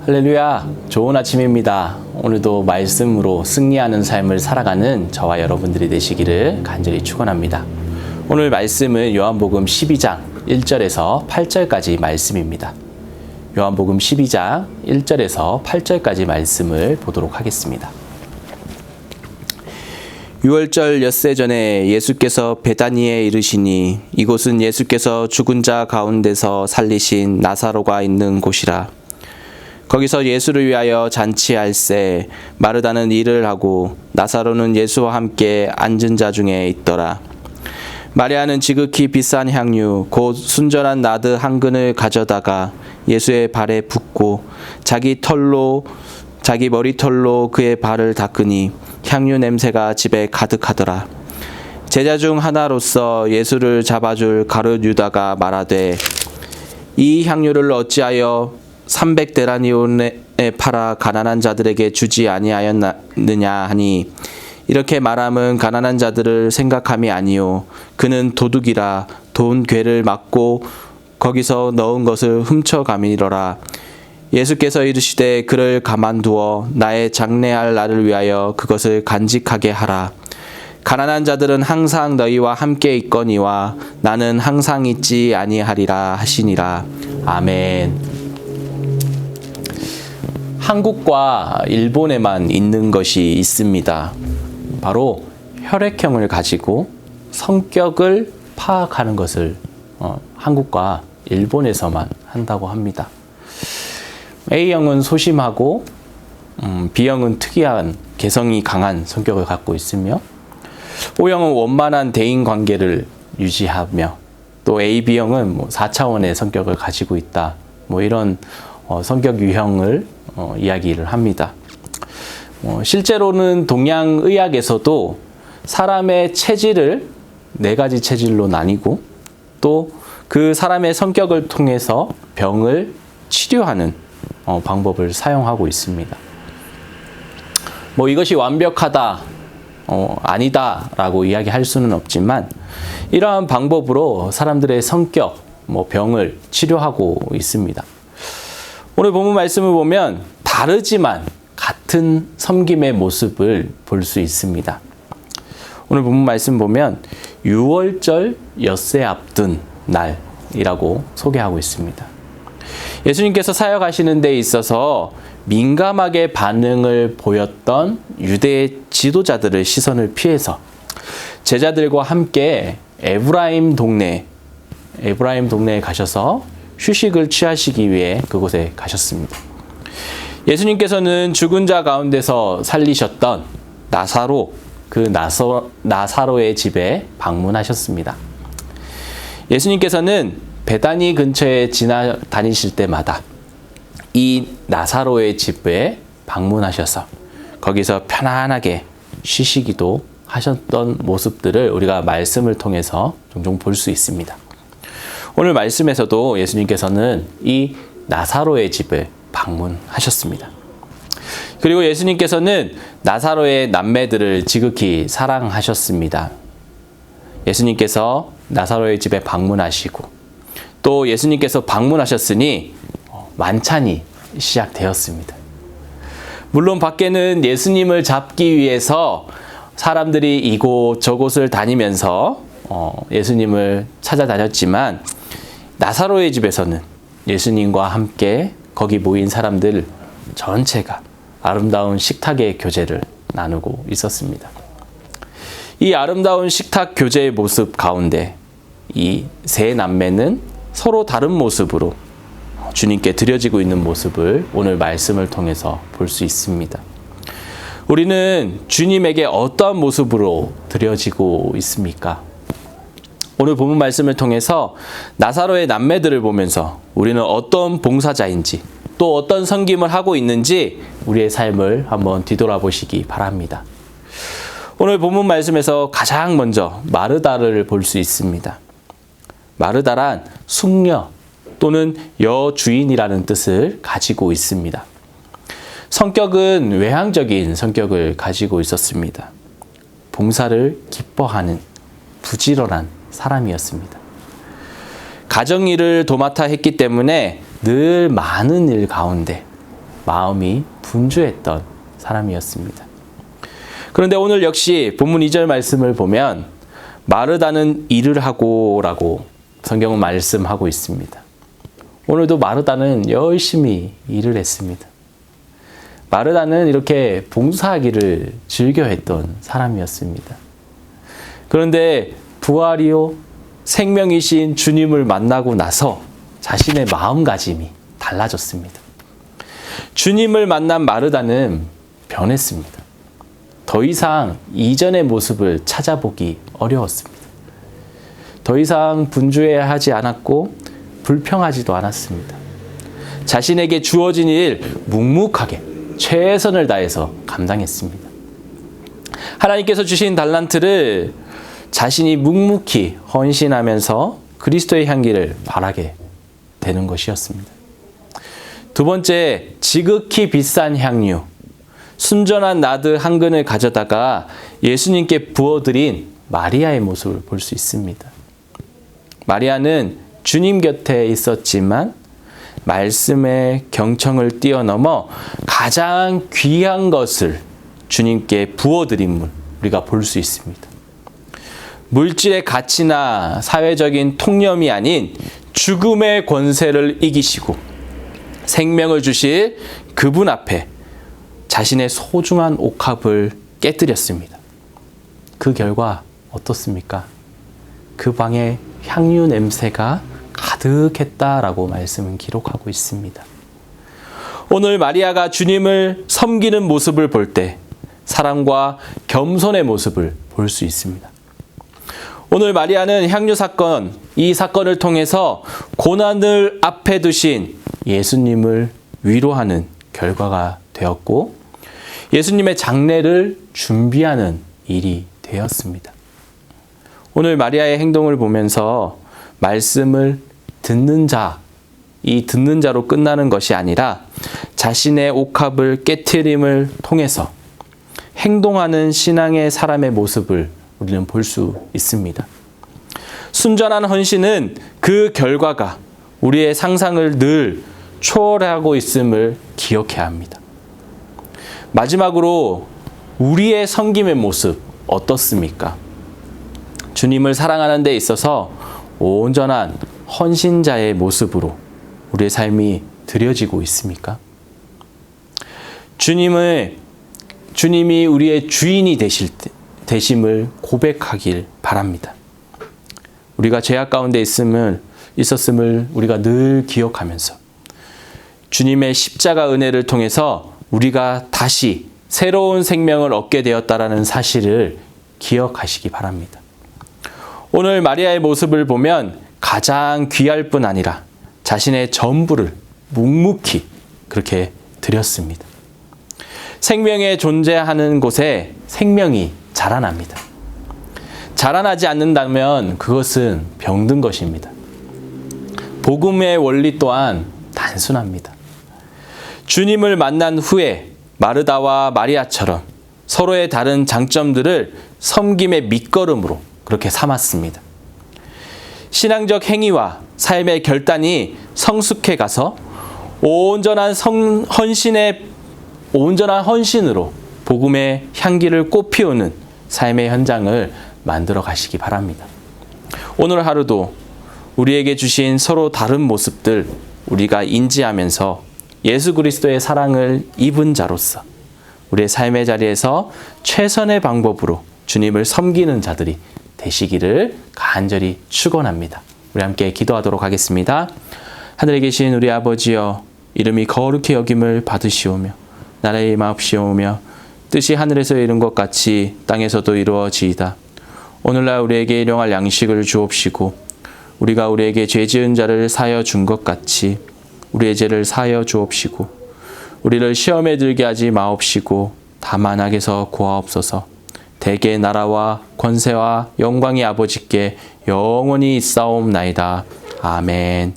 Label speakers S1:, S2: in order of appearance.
S1: 할렐루야, 좋은 아침입니다. 오늘도 말씀으로 승리하는 삶을 살아가는 저와 여러분들이 되시기를 간절히 축원합니다. 오늘 말씀은 요한복음 12장 1절에서 8절까지 말씀입니다. 요한복음 12장 1절에서 8절까지 말씀을 보도록 하겠습니다. 6월절 엿새 전에 예수께서 베다니에 이르시니 이곳은 예수께서 죽은 자 가운데서 살리신 나사로가 있는 곳이라. 거기서 예수를 위하여 잔치할새 마르다는 일을 하고 나사로는 예수와 함께 앉은 자 중에 있더라. 마리아는 지극히 비싼 향유 곧 순전한 나드 한 근을 가져다가 예수의 발에 붓고 자기 머리털로 그의 발을 닦으니 향유 냄새가 집에 가득하더라. 제자 중 하나로서 예수를 잡아줄 가룟 유다가 말하되 이 향유를 어찌하여 300데나리온에 팔아 가난한 자들에게 주지 아니하였느냐 하니 이렇게 말함은 가난한 자들을 생각함이 아니요 그는 도둑이라 돈 괴를 막고 거기서 넣은 것을 훔쳐가미러라. 예수께서 이르시되 그를 가만두어 나의 장래할 날을 위하여 그것을 간직하게 하라. 가난한 자들은 항상 너희와 함께 있거니와 나는 항상 있지 아니하리라 하시니라. 아멘. 한국과 일본에만 있는 것이 있습니다. 바로 혈액형을 가지고 성격을 파악하는 것을 한국과 일본에서만 한다고 합니다. A형은 소심하고 B형은 특이한 개성이 강한 성격을 갖고 있으며 O형은 원만한 대인관계를 유지하며 또 AB형은 4차원의 성격을 가지고 있다. 이런 성격 유형을 이야기를 합니다. 실제로는 동양의학에서도 사람의 체질을 4가지 체질로 나뉘고 또 그 사람의 성격을 통해서 병을 치료하는 방법을 사용하고 있습니다. 이것이 완벽하다, 아니다 라고 이야기할 수는 없지만 이러한 방법으로 사람들의 성격, 병을 치료하고 있습니다. 오늘 본문 말씀을 보면 다르지만 같은 섬김의 모습을 볼 수 있습니다. 오늘 본문 말씀 보면 6월절 엿새 앞둔 날이라고 소개하고 있습니다. 예수님께서 사역하시는 데 있어서 민감하게 반응을 보였던 유대의 지도자들의 시선을 피해서 제자들과 함께 에브라임 동네에 가셔서 휴식을 취하시기 위해 그곳에 가셨습니다. 예수님께서는 죽은 자 가운데서 살리셨던 나사로의 집에 방문하셨습니다. 예수님께서는 베다니 근처에 다니실 때마다 이 나사로의 집에 방문하셔서 거기서 편안하게 쉬시기도 하셨던 모습들을 우리가 말씀을 통해서 종종 볼 수 있습니다. 오늘 말씀에서도 예수님께서는 이 나사로의 집을 방문하셨습니다. 그리고 예수님께서는 나사로의 남매들을 지극히 사랑하셨습니다. 예수님께서 나사로의 집에 방문하시고 또 예수님께서 방문하셨으니 만찬이 시작되었습니다. 물론 밖에는 예수님을 잡기 위해서 사람들이 이곳 저곳을 다니면서 예수님을 찾아다녔지만 나사로의 집에서는 예수님과 함께 거기 모인 사람들 전체가 아름다운 식탁의 교제를 나누고 있었습니다. 이 아름다운 식탁 교제의 모습 가운데 이 세 남매는 서로 다른 모습으로 주님께 드려지고 있는 모습을 오늘 말씀을 통해서 볼 수 있습니다. 우리는 주님에게 어떠한 모습으로 드려지고 있습니까? 오늘 본문 말씀을 통해서 나사로의 남매들을 보면서 우리는 어떤 봉사자인지 또 어떤 섬김을 하고 있는지 우리의 삶을 한번 뒤돌아보시기 바랍니다. 오늘 본문 말씀에서 가장 먼저 마르다를 볼 수 있습니다. 마르다란 숙녀 또는 여주인이라는 뜻을 가지고 있습니다. 성격은 외향적인 성격을 가지고 있었습니다. 봉사를 기뻐하는 부지런한 사람이었습니다. 가정일을 도맡아 했기 때문에 늘 많은 일 가운데 마음이 분주했던 사람이었습니다. 그런데 오늘 역시 본문 2절 말씀을 보면 마르다는 일을 하고 라고 성경은 말씀하고 있습니다. 오늘도 마르다는 열심히 일을 했습니다. 마르다는 이렇게 봉사하기를 즐겨했던 사람이었습니다. 그런데 부활이요 생명이신 주님을 만나고 나서 자신의 마음가짐이 달라졌습니다. 주님을 만난 마르다는 변했습니다. 더 이상 이전의 모습을 찾아보기 어려웠습니다. 더 이상 분주해하지 않았고 불평하지도 않았습니다. 자신에게 주어진 일 묵묵하게 최선을 다해서 감당했습니다. 하나님께서 주신 달란트를 자신이 묵묵히 헌신하면서 그리스도의 향기를 바라게 되는 것이었습니다. 두 번째, 지극히 비싼 향유, 순전한 나드 한 근을 가져다가 예수님께 부어드린 마리아의 모습을 볼 수 있습니다. 마리아는 주님 곁에 있었지만 말씀의 경청을 뛰어넘어 가장 귀한 것을 주님께 부어드림을 우리가 볼 수 있습니다. 물질의 가치나 사회적인 통념이 아닌 죽음의 권세를 이기시고 생명을 주실 그분 앞에 자신의 소중한 옥합을 깨뜨렸습니다. 그 결과 어떻습니까? 그 방에 향유 냄새가 가득했다라고 말씀은 기록하고 있습니다. 오늘 마리아가 주님을 섬기는 모습을 볼 때 사랑과 겸손의 모습을 볼 수 있습니다. 오늘 마리아는 향유 사건, 이 사건을 통해서 고난을 앞에 두신 예수님을 위로하는 결과가 되었고 예수님의 장례를 준비하는 일이 되었습니다. 오늘 마리아의 행동을 보면서 말씀을 듣는 자, 이 듣는 자로 끝나는 것이 아니라 자신의 옥합을 깨트림을 통해서 행동하는 신앙의 사람의 모습을 우리는 볼 수 있습니다. 순전한 헌신은 그 결과가 우리의 상상을 늘 초월하고 있음을 기억해야 합니다. 마지막으로 우리의 섬김의 모습 어떻습니까? 주님을 사랑하는 데 있어서 온전한 헌신자의 모습으로 우리의 삶이 드려지고 있습니까? 주님이 우리의 주인이 되심을 고백하길 바랍니다. 우리가 죄악 가운데 있었음을 우리가 늘 기억하면서 주님의 십자가 은혜를 통해서 우리가 다시 새로운 생명을 얻게 되었다라는 사실을 기억하시기 바랍니다. 오늘 마리아의 모습을 보면 가장 귀할 뿐 아니라 자신의 전부를 묵묵히 그렇게 드렸습니다. 생명에 존재하는 곳에 생명이 자라납니다. 자라나지 않는다면 그것은 병든 것입니다. 복음의 원리 또한 단순합니다. 주님을 만난 후에 마르다와 마리아처럼 서로의 다른 장점들을 섬김의 밑거름으로 그렇게 삼았습니다. 신앙적 행위와 삶의 결단이 성숙해 가서 온전한 헌신으로 복음의 향기를 꽃피우는 삶의 현장을 만들어 가시기 바랍니다. 오늘 하루도 우리에게 주신 서로 다른 모습들 우리가 인지하면서 예수 그리스도의 사랑을 입은 자로서 우리의 삶의 자리에서 최선의 방법으로 주님을 섬기는 자들이 되시기를 간절히 축원합니다. 우리 함께 기도하도록 하겠습니다. 하늘에 계신 우리 아버지여, 이름이 거룩히 여김을 받으시오며 나라의 임하옵시오며 뜻이 하늘에서 이룬 것 같이 땅에서도 이루어지이다. 오늘날 우리에게 일용할 양식을 주옵시고 우리가 우리에게 죄 지은 자를 사하여 준 것 같이 우리의 죄를 사하여 주옵시고 우리를 시험에 들게 하지 마옵시고 다만 악에서 구하옵소서. 대개 나라와 권세와 영광이 아버지께 영원히 있사옵나이다. 아멘.